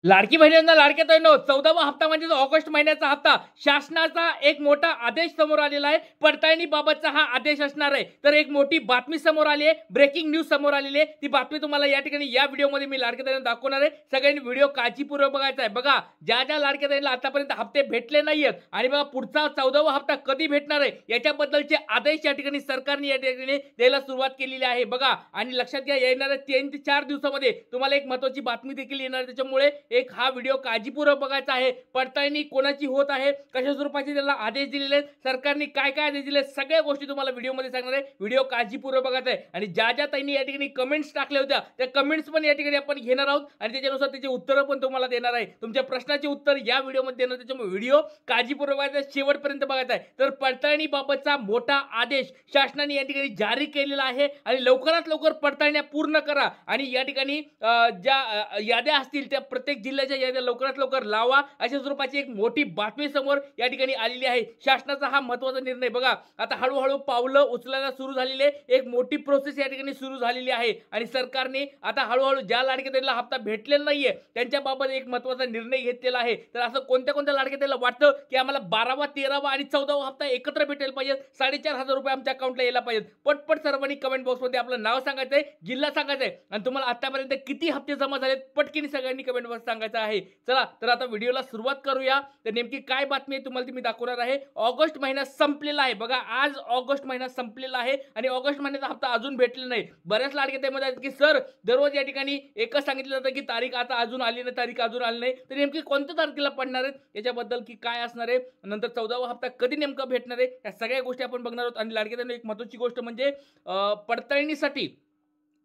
लाडकी बहिणींना लाडक्या बहिणींनो 14वा हप्ता म्हणजे ऑगस्ट महिन्याचा हप्ता शासनाचा एक मोठा आदेश समोर आलेला आहे। पडताळणीबाबतचा हा आदेश असणार आहे। तर एक मोठी बातमी समोर आली आहे, ब्रेकिंग न्यूज समोर आलेली आहे। ती बातमी तुम्हाला या ठिकाणी या व्हिडिओमध्ये मी लाडक्या बहिणींना दाखवणार आहे। सगळ्यांनी व्हिडिओ काळजीपूर्वक बघायचा आहे। बघा, ज्या लाडक्या बहिणीला आतापर्यंत हप्ते भेटले नाहीयेत आणि बघा पुढचा 14वा हप्ता कधी भेटणार आहे याच्याबद्दलचे आदेश या ठिकाणी सरकारने या ठिकाणी द्यायला सुरुवात केलेली आहे। बघा, आणि लक्षात घ्या, येणाऱ्या 3 ते 4 दिवसामध्ये तुम्हाला एक महत्त्वाची बातमी देखील येणार आहे। त्याच्यामुळे एक हा व्हिडिओ काळजीपूर्वक बघायचा आहे। पडताळणी कोणाची होत आहे, कशा स्वरूपाचे त्याला आदेश दिलेले आहेत, सरकारने काय काय आदेश दिले, सगळ्या गोष्टी तुम्हाला व्हिडिओमध्ये सांगणार आहे। व्हिडिओ काळजीपूर्वक बघायचा आहे आणि ज्या ताईंनी या ठिकाणी कमेंट्स टाकल्या होत्या त्या कमेंट्स पण या ठिकाणी आपण घेणार आहोत आणि त्याच्यानुसार त्याची उत्तरं पण तुम्हाला देणार आहे। तुमच्या प्रश्नाचे उत्तर या व्हिडिओमध्ये देणार, त्याच्यामुळे व्हिडिओ काळजीपूर्वक बघायचा आहे, शेवटपर्यंत बघायचा आहे। तर पडताळणीबाबतचा मोठा आदेश शासनाने या ठिकाणी जारी केलेला आहे आणि लवकरात लवकर पडताळण्या पूर्ण करा आणि या ठिकाणी ज्या याद्या असतील त्या प्रत्येक जिल्ह्याच्या याद्या लवकरात लवकर लावा, अशा स्वरूपाची एक मोठी बातमी समोर या ठिकाणी आलेली आहे। शासनाचा हा महत्त्वाचा निर्णय बघा, आता हळूहळू पावलं उचलायला सुरू झालेले, एक मोठी प्रोसेस या ठिकाणी सुरू झालेली आहे आणि सरकारने आता हळूहळू ज्या लाडक्या बहिणीला हप्ता भेटलेला नाहीये त्यांच्याबाबत एक महत्त्वाचा निर्णय घेतलेला आहे। तर असं कोणत्या लाडक्या बहिणीला वाटतं की आम्हाला 12वा 13वा आणि 14वा हप्ता एकत्र भेटेल पाहिजे, 4,500 रुपये आमच्या अकाउंटला यायला पाहिजे, पटपट सर्वांनी कमेंट बॉक्समध्ये आपलं नाव सांगायचंय, जिल्हा सांगायचंय आणि तुम्हाला आतापर्यंत किती हप्ते जमा झालेत पटकीने सगळ्यांनी कमेंट बॉक्स सांगायचं आहे। चला तर आता व्हिडिओला सुरुवात करूया। तर नेमकी काय बातमी आहे तुम्हाला ती मी दाखवणार आहे। ऑगस्ट महिना संपलेला आहे, बघा आज ऑगस्ट महिना संपलेला आहे आणि ऑगस्ट महिन्याचा हप्ता अजून भेटलेला नाही। बऱ्याच लाडक्या बहिणीमध्ये आहेत की सर दररोज या ठिकाणी एकच सांगितलं जातं की तारीख आता अजून आली नाही, तारीख अजून आली नाही, तर नेमकी कोणत्या तारखेला पडणार आहेत याच्याबद्दल की काय असणार आहे, नंतर 14वा हप्ता कधी नेमका भेटणार आहे, या सगळ्या गोष्टी आपण बघणार आहोत। आणि लाडक्या बहिणींनो एक महत्त्वाची गोष्ट म्हणजे पडताळणीसाठी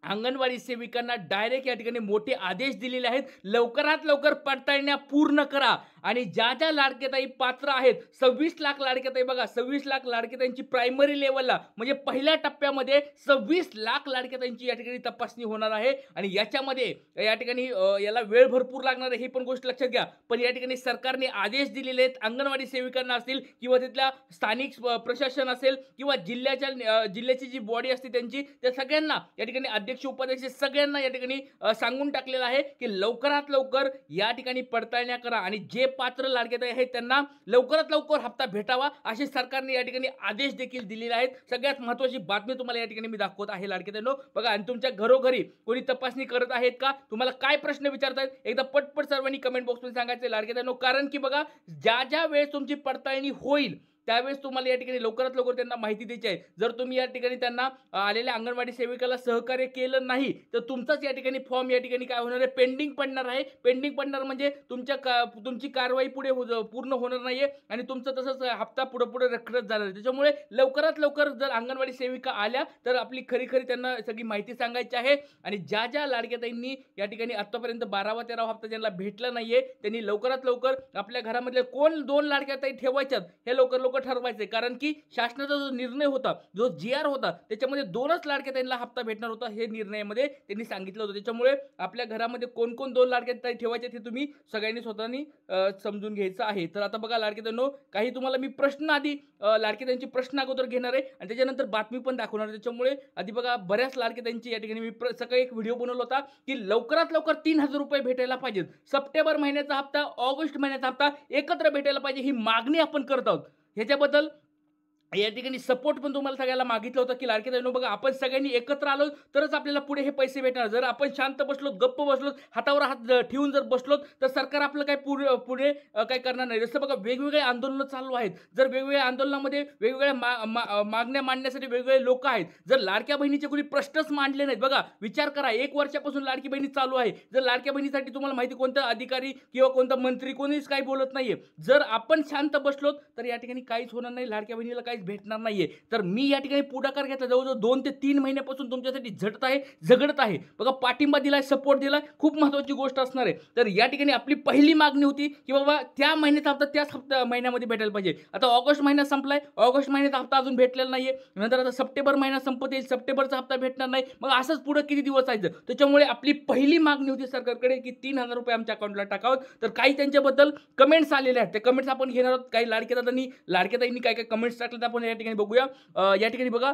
अंगणवाडी सेविकांना डायरेक्ट या ठिकाणी मोठे आदेश दिलेले आहेत। लवकरात लवकर पडताळण्या पूर्ण करा आणि ज्या लाडक्याताई पात्र आहेत, 26 लाख लाडक्याताई, बघा 26 लाख लाडक्याताईंची प्रायमरी लेवलला म्हणजे पहिल्या टप्प्यामध्ये 26 लाख लाडक्याताईंची या ठिकाणी तपासणी होणार आहे आणि याच्यामध्ये या ठिकाणी याला वेळ भरपूर लागणार आहे, ही पण गोष्ट लक्षात घ्या। पण या ठिकाणी सरकारने आदेश दिलेले आहेत अंगणवाडी सेविकांना असतील किंवा तिथल्या स्थानिक प्रशासन असेल किंवा जिल्ह्याची जी बॉडी असते त्यांची, त्या सगळ्यांना या ठिकाणी अध्यक्ष उपाध्यक्ष सगळ्यांना या ठिकाणी सांगून टाकलेलं आहे की लवकरात लवकर या ठिकाणी पडताळण्या करा आणि जे पात्र लाडक्याताई आहेत त्यांना लवकरात लवकर हप्ता भेटावा असे सरकारने या ठिकाणी आदेश देखील दिलेले आहेत। सगळ्यात महत्त्वाची बातमी तुम्हाला या ठिकाणी मी दाखवत आहे लाडक्याताईंनो, बघा। आणि तुमच्या घरोघरी कोणी तपासणी करत आहेत का, तुम्हाला काय प्रश्न विचारतायत, एकदा पटपट सर्वांनी कमेंट बॉक्समध्ये सांगायचं लाडक्याताईंनो, कारण की बघा ज्या वेळेस तुमची पडताळणी होईल त्यावेळेस तुम्हाला या ठिकाणी लवकरात लवकर त्यांना माहिती द्यायची आहे। जर तुम्ही या ठिकाणी त्यांना आलेल्या अंगणवाडी सेविकाला सहकार्य केलं नाही तर तुमचाच या ठिकाणी फॉर्म या ठिकाणी काय होणार आहे, पेंडिंग पडणार आहे। पेंडिंग पडणार म्हणजे तुमची कारवाई पुढे पूर्ण होणार नाहीये आणि तुमचं तसंच हप्ता पुढे रखडत जाणार आहे। त्याच्यामुळे लवकरात लवकर जर अंगणवाडी सेविका आल्या तर आपली खरी त्यांना सगळी माहिती सांगायची आहे आणि ज्या लाडक्याताईंनी या ठिकाणी आतापर्यंत 12वा 13वा हप्ता ज्यांना भेटला नाहीये त्यांनी लवकरात लवकर आपल्या घरामधले कोण 2 लाडक्याताई ठेवायच्यात हे लवकर ठरवायचे, कारण की शासनाचा जो निर्णय होता, जो GR होता, त्याच्यामध्ये 2च लाडक्याताईंना हप्ता भेटणार होता हे निर्णयामध्ये त्यांनी सांगितलं होतं। त्याच्यामुळे आपल्या घरामध्ये कोण 2 लाडक्याताई ठेवायचे हे तुम्ही सगळ्यांनी स्वतःनी समजून घ्यायचं आहे। तर आता बघा लाडक्याताईंनो, काही तुम्हाला मी प्रश्न आधी लाडक्याताईंचे प्रश्न अगोदर घेणार आहे आणि त्याच्यानंतर बातमी पण दाखवणार आहे। त्याच्यामुळे आधी बघा बऱ्याच लाडक्याताईंची या ठिकाणी मी सकाळी एक व्हिडिओ बनवला होता की लवकरात लवकर 3,000 रुपये भेटायला पाहिजेत, सप्टेंबर महिन्याचा हप्ता ऑगस्ट महिन्याचा हप्ता एकत्र भेटायला पाहिजे, ही मागणी आपण करत आहोत। ह्याच्याबद्दल या ठिकाणी सपोर्ट पण तुम्हाला सगळ्याला मागितलं होतं की लाडक्याताईंनो बघा आपण सगळ्यांनी एकत्र आलो तरच आपल्याला पुढे हे पैसे भेटणार। जर आपण शांत बसलो, गप्प बसलो, हातावर हात ठेवून जर बसलो तर सरकार आपलं काय पुढे काय करणार नाही। जसं बघा वेगवेगळे आंदोलनं चालू आहेत, जर वेगवेगळ्या आंदोलनामध्ये वेगवेगळ्या मागण्या मांडण्यासाठी वेगवेगळे लोक आहेत, जर लाडक्या बहिणीचे कोणी प्रश्नच मांडले नाहीत, बघा विचार करा 1 वर्षापासून लाडकी बहिणी चालू आहे, जर लाडक्या बहिणीसाठी तुम्हाला माहिती कोणता अधिकारी किंवा कोणता मंत्री कोणीच काही बोलत नाहीये, जर आपण शांत बसलो तर या ठिकाणी काहीच होणार नाही, लाडक्या बहिणीला काहीच भेटणार नाहीये। तर मी या ठिकाणी पुढाकार घेतला, जवळजवळ 2 ते 3 महिन्यापासून तुमच्यासाठी झगडत आहे, बघा पाठिंबा दिलाय, सपोर्ट दिलाय, खूप महत्त्वाची गोष्ट असणार आहे। तर या ठिकाणी आपली पहिली मागणी होती की बाबा त्या महिन्याचा हप्ता त्याच महिन्यामध्ये भेटायला पाहिजे। आता ऑगस्ट महिना संपलाय, ऑगस्ट महिन्याचा हप्ता अजून भेटलेला नाहीये, नंतर आता सप्टेंबर महिना संपत येईल, सप्टेंबरचा हप्ता भेटणार नाही, मग असंच पुढे किती दिवस जायचं। त्याच्यामुळे आपली पहिली मागणी होती सरकारकडे की 3,000 रुपये आमच्या अकाउंटला टाकावं। तर काही त्यांच्याबद्दल कमेंट्स आलेले आहेत, ते कमेंट्स आपण घेणार आहोत। काही लाडक्याताईंनी काय काय कमेंट्स टाकलेत आपण या ठिकाणी बघूया। या ठिकाणी बघा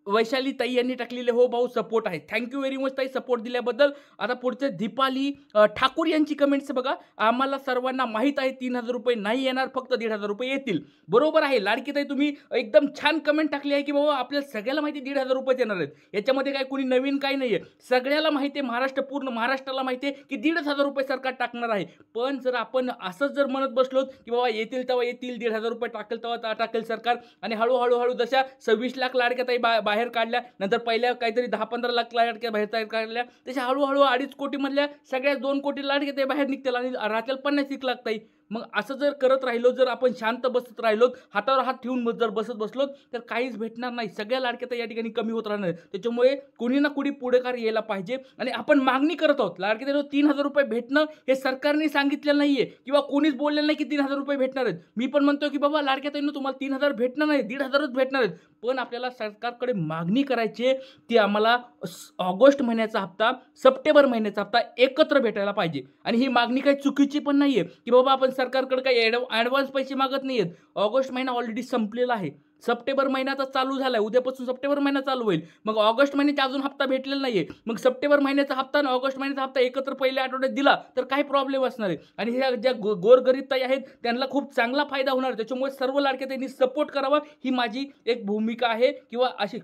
वैशाली ताई यांनी टाकलेले हो भाऊ सपोर्ट आहे. थँक्यू व्हेरी मच ताई सपोर्ट दिल्याबद्दल. आता पुढचे दीपाली ठाकूर यांची कमेंट्स बघा. आम्हाला सर्वांना माहीत आहे 3,000 रुपये नाही येणार, फक्त 1,500 रुपये येतील. बरोबर आहे लाडकी ताई, तुम्ही एकदम छान कमेंट टाकली आहे की बाबा आपल्याला सगळ्याला माहिती 1,500 रुपये येणार आहेत. याच्यामध्ये काय कोणी नवीन काही नाहीये, सगळ्याला माहिती आहे, पूर्ण महाराष्ट्राला माहिती आहे की 1,500 रुपये सरकार टाकणार आहे. पण जर आपण असंच जर म्हणत बसलो की बाबा येतील तेव्हा येतील, 1,500 रुपये टाकेल तेव्हा टाकेल सरकार, आणि हळूहळू जशा 26 लाख लाडक्या ताई बाहेर काढल्या, नंतर पहिल्या काहीतरी 10-15 लाख लाडक्या बाहेर काढल्या, तशा हळूहळू 2.5 कोटी मधल्या सगळ्या 2 कोटी लाडक्या ताई बाहेर निघतील आणि राहतील 50 लाख ताई. मग असं जर करत राहिलो, जर आपण शांत बसत राहिलो, हातावर हात ठेवून जर बसत बसलो, तर काहीच भेटणार नाही. सगळ्या लाडक्या ताई या ठिकाणी कमी होत राहणार. त्याच्यामुळे कोणी ना कोणी पुढेकार यायला पाहिजे. आणि आपण मागणी करत आहोत लाडक्या ताईला 3,000 रुपये भेटणं हे सरकारने सांगितलेलं नाहीये किंवा कोणीच बोललेलं नाही की 3,000 रुपये भेटणार आहेत. मी पण म्हणतो की बाबा लाडक्या ताईंना तुम्हाला 3,000 भेटणार नाही, 1,500च भेटणार आहेत. पण आपल्याला सरकारकडे मागणी करायची आहे, ती आम्हाला ऑगस्ट महिन्याचा हप्ता, सप्टेंबर महिन्याचा हप्ता एकत्र भेटायला पाहिजे. आणि ही मागणी काही चुकीची पण नाहीये की बाबा आपण सरकारकडे काही ॲडव्हान्स पैसे मागत नाहीयेत. ऑगस्ट महिना ऑलरेडी संपलेला आहे, सप्टेंबर महिन्याचा चालू झालाय, उद्यापासून सप्टेंबर महिना चालू होईल. मग ऑगस्ट महिन्याचा अजून हप्ता भेटलेला नाहीये. मग सप्टेंबर महिन्याचा हप्ता आणि ऑगस्ट महिन्याचा हप्ता एकत्र पहिल्या आठवड्यात दिला तर काही प्रॉब्लेम असणार आहे. आणि ह्या ज्या गोरगरीब ताई आहेत त्यांना खूप चांगला फायदा होणार. त्याच्यामुळे सर्व लाडक्या ताईंनी सपोर्ट करावा, ही माझी एक भूमिका आहे किंवा अशी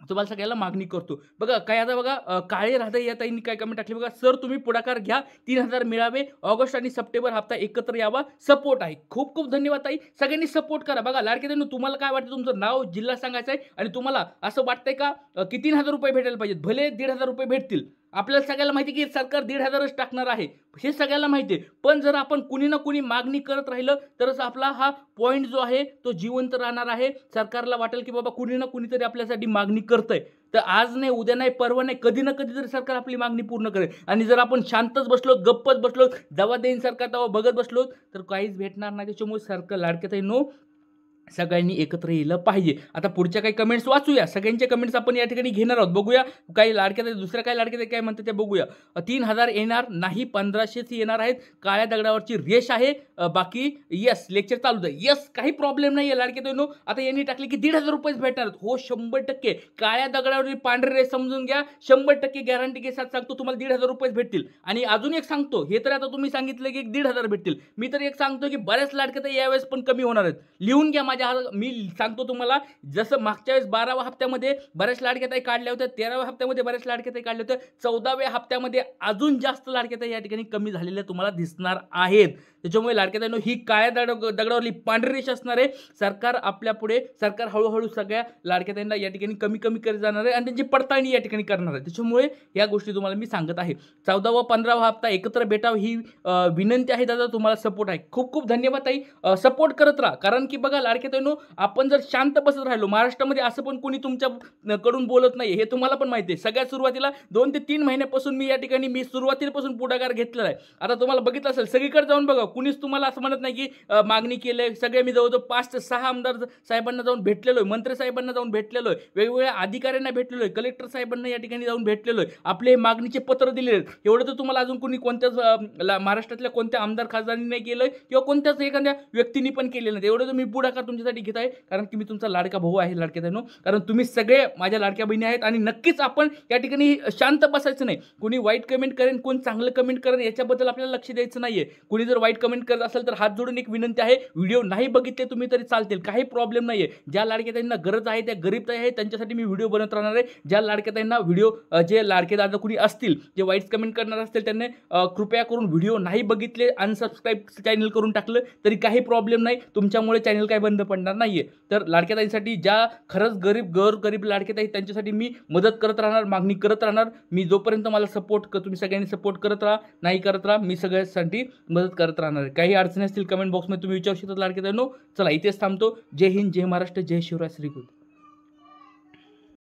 तुम्हाला सगळ्याला मागणी करतो. बघा काय आता बघा काळे राधे या ताईंनी काय कमेंट टाकली बघा. सर तुम्ही पुढाकार घ्या, 3,000 मिळावे, ऑगस्ट आणि सप्टेंबर हप्ता एकत्र यावा, सपोर्ट आहे. खूप खूप धन्यवाद ताई, सगळ्यांनी सपोर्ट करा. बघा लाडक्या ताईंनो, तुम्हाला काय वाटतं, तुमचं नाव जिल्हा सांगायचं आहे आणि तुम्हाला असं वाटतंय का की 3,000 रुपये भेटायला पाहिजेत, भले 1,500 रुपये भेटतील. आपल्याला सगळ्याला माहिती की सरकार 1,500च टाकणार आहे, हे सगळ्याला माहिती आहे. पण जर आपण कुणी ना कुणी मागणी करत राहिलं तरच आपला हा पॉईंट जो आहे तो जिवंत राहणार आहे. सरकारला वाटेल की बाबा कुणी ना कुणीतरी आपल्यासाठी मागणी करतंय. तर आज नाही, उद्या नाही, परवा नाही, कधी ना कधी तरी सरकार आपली मागणी पूर्ण करेल. आणि जर आपण शांतच बसलो, गप्पच बसलो, जेव्हा देईन सरकार तेव्हा बघत बसलो, तर काहीच भेटणार नाही. त्याच्यामुळे सरकार लाडक्या ताईंनो सगळ्यांनी एकत्र यायला पाहिजे. आता पुढच्या काही कमेंट्स वाचूया, सगळ्यांचे कमेंट्स आपण या ठिकाणी घेणार आहोत. बघूया काही लाडक्या ताई, दुसऱ्या काही लाडक्या ताई काय म्हणतात ते बघूया. 3,000 येणार नाही, 1,500 येणार आहेत, काळ्या दगडावरची रेष आहे, बाकी यस लेक्चर चालू आहे. यस, काही प्रॉब्लेम नाही आहे लाडक्या ताईंनो. आता यांनी टाकले की 1,500 रुपयेच भेटणार हो, 100% काळ्या दगडावरची पांढरी रेष समजून घ्या. 100% गॅरंटी के साथ सांगतो तुम्हाला 1,500 रुपयेच भेटतील. आणि अजून एक सांगतो, हे तर आता तुम्ही सांगितलं की 1,500 भेटतील, मी तर एक सांगतो की बऱ्याच लाडक्या ताई यावेळेस पण कमी होणार आहेत. लिहून घ्या माझ्या, मी सांगतो तुम्हाला. जसं मागच्या वेळेस 12व्या हप्त्यामध्ये बऱ्याच लाडक्या ताई काढल्या होत्या, 13व्या हप्त्यामध्ये बऱ्याच लाडक्या ताई काढल्या होत्या, 14व्या हप्त्यामध्ये अजून जास्त लाडक्या ताई या ठिकाणी कमी झालेल्या तुम्हाला दिसणार आहेत. त्याच्यामुळे लाडक्या ताईंनो, ही काळ्या दगडावरली पांढरी रेष असणार आहे. सरकार आपल्या पुढे, सरकार हळूहळू सगळ्या लाडक्या ताईंना या ठिकाणी कमी कमी करत जाणार आहे आणि त्यांची पडताळणी या ठिकाणी करणार आहे. त्याच्यामुळे या गोष्टी तुम्हाला मी सांगत आहे. 14वा 15वा हप्ता एकत्र भेटावा ही विनंती आहे. दादा तुम्हाला सपोर्ट आहे, खूप खूप धन्यवाद ताई. सपोर्ट करत राहा, कारण की बघा लाडक्या ताईंनो, आपण जर शांत बसत राहिलो, महाराष्ट्रामध्ये असं पण कोणी तुमच्या कडून बोलत नाही, हे तुम्हाला पण माहिती आहे. सगळ्यात सुरुवातीला 2 ते 3 महिन्यापासून मी या ठिकाणी सुरुवातीपासून पुढाकार घेतलेला आहे. आता तुम्हाला बघितलं असेल, सगळीकडे जाऊन बघा, कुणीच तुम्हाला असं म्हणत नाही की मागणी केली. सगळे मी जवळजवळ 5 ते 6 आमदार साहेबांना जाऊन भेटलेलो आहे, मंत्री साहेबांना जाऊन भेटलेलो आहे, वेगवेगळ्या अधिकाऱ्यांना भेटलेलो आहे, कलेक्टर साहेबांना या ठिकाणी जाऊन भेटलेलो आहे, आपले मागणीचे पत्र दिलेले आहेत. एवढं तर तुम्हाला अजून कोणी कोणत्याच महाराष्ट्रातल्या कोणत्या आमदार खासदारांनी नाही केलं किंवा कोणत्याच एखाद्या व्यक्तीने पण केलेलं नाही. एवढं तर मी पुढाकार तुमच्यासाठी घेत आहे, कारण की मी तुमचा लाडका भाऊ आहे लाडक्या ताईंनो. कारण तुम्ही सगळे माझ्या लाडक्या बहिणी आहेत आणि नक्कीच आपण या ठिकाणी शांत बसायचं नाही. कोणी वाईट कमेंट करेन, कोण चांगलं कमेंट करेन, याच्याबद्दल आपल्याला लक्ष द्यायचं नाहीये. कोणी जर वाईट कमेंट करत असेल तर हात जोडून एक विनंती आहे, व्हिडिओ नाही बघितले तुम्ही तरी चालतील, काही प्रॉब्लेम नाहीये. ज्या लाडक्या ताईंना गरज आहे, त्या गरीब ताई आहेत, त्यांच्यासाठी मी व्हिडिओ बनवत राहणार आहे. ज्या लाडक्या ताईंना व्हिडिओ, जे लाडके दादा कोणी असतील, जे वाईट कमेंट करणार असतील, त्यांनी कृपया करून व्हिडिओ नाही बघितले, अनसबस्क्राईब चॅनल करून टाकलं तरी काही प्रॉब्लेम नाही, तुमच्यामुळे चॅनल काही बंद पडणार नाहीये. तर लाडक्या ताईंसाठी, ज्या खरंच गरीब लाडक्या ताई, त्यांच्यासाठी मी मदत करत राहणार, मागणी करत राहणार. मी जोपर्यंत मला सपोर्ट तुम्ही सगळ्यांनी सपोर्ट करत राहा, नाही करत राहा, मी सगळ्यांसाठी मदत करत राहणार. काही अडचणी असतील कमेंट बॉक्समध्ये तुम्ही विचारू शकता लाडक्या ताईंनो. चला इथेच थांबतो. जय हिंद, जय महाराष्ट्र, जय शिवराय, श्री गुरु.